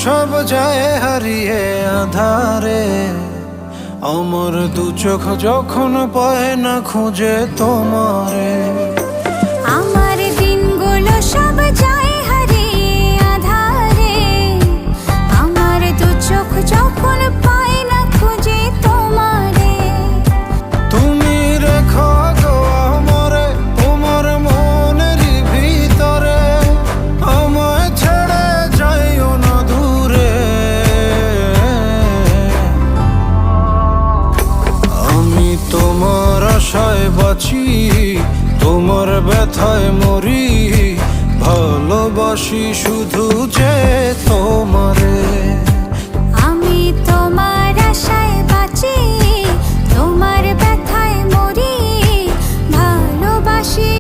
সব যায় হারিয়ে আধারে, আমার দু চোখ যখন পায় না খুঁজে তোমারে। আমার দিনগুলো সব যায় হারিয়ে আধারে, আমার দু চোখ যখন পায় না খুঁজে তোমারে। তুমি রেখো গো আমারে তোমার মনের ভিতরে, আমায় ছেড়ে যাইও না দূরে। আমি তোমার আশায় বাঁচি, তোমার ব্যথায় মরি, ভালোবাসি শুধু যে তোমারে। আমি তোমার আশা